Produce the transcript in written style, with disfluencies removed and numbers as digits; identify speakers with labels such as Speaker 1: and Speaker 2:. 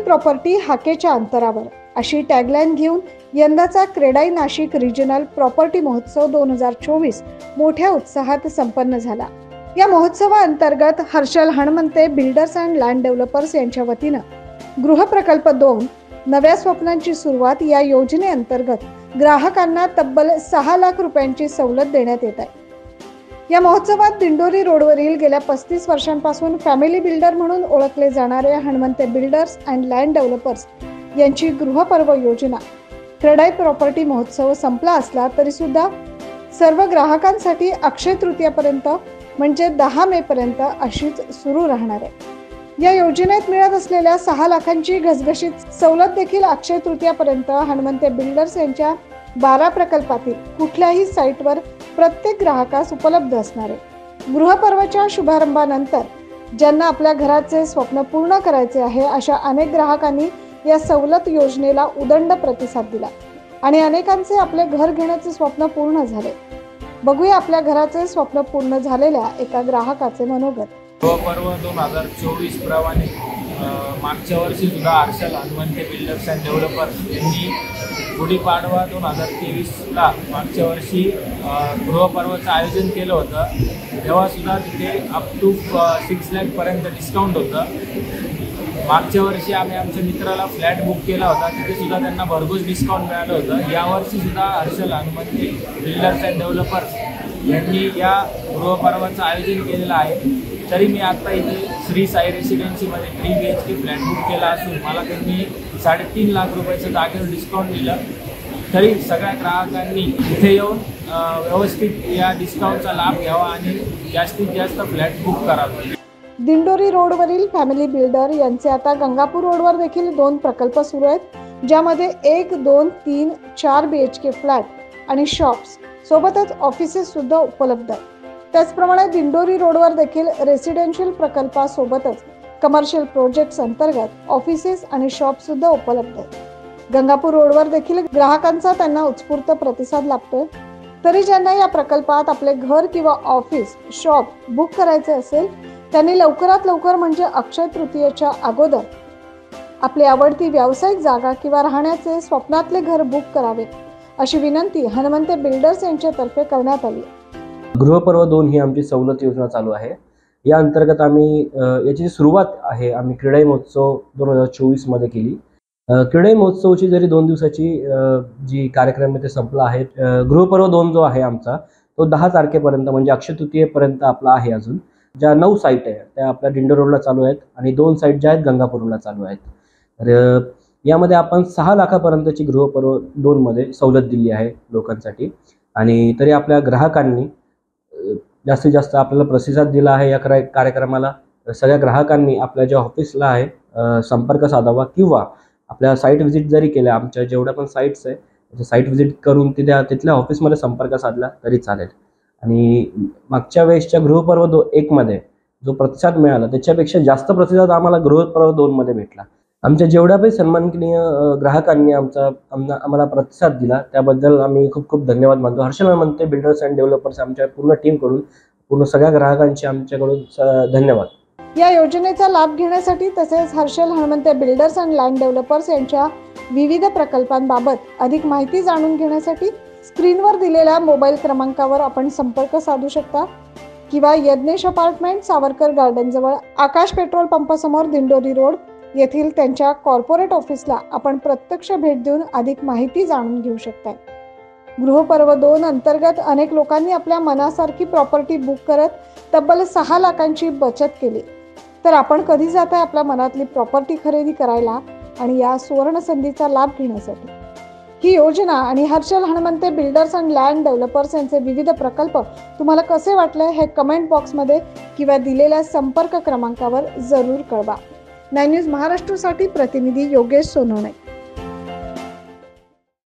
Speaker 1: Property हाकेच्या अंतरावर अशी tagline घेऊन यंदाचा क्रेडाई नाशिक रिजनल प्रॉपर्टी महोत्सव 2024 मोठ्या उत्साहात संपन्न झाला। या महोत्सवाअंतर्गत Harshal Hanmante builders and land developers यांच्या वतीनं गृहप्रकल्प 2 नव्या स्वप्नांची सुरुवात या योजनेअंतर्गत ग्राहकांना तब्बल 6 लाख रुपयांची सवलत देण्यात येत आहे। या महोत्सवात दिंडोरी रोडवरील गेल्या 35 वर्षांपासून फॅमिली बिल्डर म्हणून ओळखले जाणारे Hanmante builders and land developers यांची गृहपर्व योजना क्रेडाई प्रॉपर्टी महोत्सव संपला असला तरी सुद्धा सर्व ग्राहकांसाठी अक्षय तृतीयापर्यंत म्हणजे 10 मे पर्यंत अशीच सुरू राहणार आहे। या योजनेत मिळत असलेल्या 6 लाखांची घसघशीत सवलत देखील अक्षय तृतीयापर्यंत हणमंते बिल्डर्स यांच्या 12 प्रकल्पातील कुठल्याही साईटवर प्रत्येक ग्राहकास उपलब्ध असणार आहे। गृहपर्वाच्या शुभारंभानंतर ज्यांना आपल्या घराचे स्वप्न पूर्ण करायचे आहे अशा अनेक ग्राहकांनी या सवलत योजनेला उदंड प्रतिसाद दिला आणि अनेकांचे आपले घर घेण्याचे स्वप्न पूर्ण झाले। बघूया आपल्या घराचे स्वप्न पूर्ण झालेल्या एका ग्राहकाचे मनोगत।
Speaker 2: गृहपर्व 2024 प्रमाणे मागच्या वर्षी सुद्धा Harshal Hanmante builders and developers यांनी गुढीपाडवा 2023ला मागच्या वर्षी गृहपर्वाचं आयोजन केलं होतं। तेव्हा सुद्धा तिथे अप टू 6 लाख पर्यंत डिस्काउंट होतं। मागच्या वर्षी आम्ही आमच्या मित्राला फ्लॅट बुक केला होता, तिथे सुद्धा त्यांना भरघोस डिस्काउंट मिळालं होतं। यावर्षी सुद्धा Harshal Hanmante builders and developers यांनी या गृहपर्वाचं आयोजन केलेलं आहे। तरी मी आता इथे श्री साई रेसिडेन्सीमध्ये 3 BHK फ्लॅट बुक केला असून मला त्यांनी 3.5 लाख रुपयाचं जागेवर डिस्काउंट दिलं। तरी सगळ्या ग्राहकांनी इथे येऊन व्यवस्थित या डिस्काउंटचा लाभ घ्यावा आणि जास्तीत जास्त फ्लॅट बुक करावे।
Speaker 1: दिंडोरी रोडवरील फॅमिली बिल्डर यांचे आता गंगापूर रोडवर देखील 2 प्रकल्प सुरू आहेत, ज्यामध्ये 1, 2, 3, 4 BHK फ्लॅट आणि शॉप्स सोबतच ऑफिसेस सुद्धा उपलब्ध आहेत। त्याचप्रमाणे दिंडोरी रोडवर देखील रेसिडेन्शियल प्रकल्पासोबतच कमर्शियल प्रोजेक्ट्स अंतर्गत ऑफिसेस आणि शॉप सुद्धा उपलब्ध आहेत। गंगापूर रोडवर देखील ग्राहकांचा त्यांना उत्स्फूर्त प्रतिसाद लाभतोय। तरी ज्यांना या प्रकल्पात आपले घर किंवा ऑफिस शॉप बुक करायचे असेल त्यांनी लवकरात लवकर म्हणजे अक्षय तृतीयेच्या अगोदर आपली आवडती व्यावसायिक जागा किंवा राहण्याचे स्वप्नातले घर बुक करावे अशी विनंती हणमंते बिल्डर्स यांच्यातर्फे करण्यात आली।
Speaker 3: गृहपर्व 2 ही आमची सवलत योजना चालू आहे। या अंतर्गत आम्ही याची सुरुवात आहे आम्ही क्रेडाई महोत्सव 2024 मध्ये केली। क्रेडाई महोत्सवची जरी 2 दिवसाची जी कार्यक्रम आहे ते संपला आहे। गृहपर्व 2 जो आहे आमचा तो 10 तारखेपर्यंत म्हणजे अक्षय तृतीयेपर्यंत आपला आहे। अजून ज्या 9 साईट आहे त्या आपल्या दिंडोरी रोडला चालू आहेत आणि 2 साईट ज्या आहेत गंगापूरला चालू आहेत। तर यामध्ये आपण 6 लाखापर्यंतची गृहपर्व 2 मध्ये सवलत दिली आहे लोकांसाठी आणि तरी आपल्या ग्राहकांनी जास्तीत जास्त आपल्याला प्रतिसाद दिला आहे। या कार्यक्रमाला सगळ्या ग्राहकांनी आपल्या ज्या ऑफिसला आहे संपर्क साधावा किंवा आपल्या साईट व्हिजिट जरी केल्या, आमच्या जेवढ्या पण साईट्स आहे त्या साईट व्हिजिट करून तिथल्या ऑफिसमध्ये संपर्क साधला तरी चालेल। आणि मागच्या वेळेसच्या गृहपर्व 1 मध्ये जो प्रतिसाद मिळाला त्याच्यापेक्षा जास्त प्रतिसाद आम्हाला गृहपर्व 2 मध्ये भेटला। आमच्या जेवढ्या काही सन्माननीय ग्राहकांनी आम्हाला प्रतिसाद दिला त्याबद्दल आम्ही खूप खूप धन्यवाद मानतो। Harshal Hanmante builders and developers आमच्या पूर्ण टीमकडून पूर्ण सगळ्या ग्राहकांचे आमच्याकडून धन्यवाद।
Speaker 1: या योजनेचा लाभ घेण्यासाठी तसेच Harshal Hanmante builders and land developers यांच्या विविध प्रकल्पांबाबत अधिक माहिती जाणून घेण्यासाठी स्क्रीनवर दिलेल्या मोबाईल क्रमांकावर आपण संपर्क साधू शकता किंवा यज्ञेश अपार्टमेंट सावरकर गार्डन जवळ आकाश पेट्रोल पंपासमोर दिंडोरी रोड येथील त्यांच्या कॉर्पोरेट ऑफिसला आपण प्रत्यक्ष भेट देऊन अधिक माहिती जाणून घेऊ शकता। गृहपर्व 2 अंतर्गत अनेक लोकांनी आपल्या मनासारखी प्रॉपर्टी बुक करत तब्बल 6 लाखांची बचत केली। तर आपण कधी जाताय आपल्या मनातली प्रॉपर्टी खरेदी करायला आणि या सुवर्ण संधीचा लाभ घेण्यासाठी? ही योजना आणि Harshal Hanmante builders and land developers यांचे विविध प्रकल्प तुम्हाला कसे वाटले हे कमेंट बॉक्समध्ये किंवा दिलेल्या संपर्क क्रमांकावर जरूर कळवा। 9 न्यूज महाराष्ट्रसाठी प्रतिनिधी योगेश सोनवणे।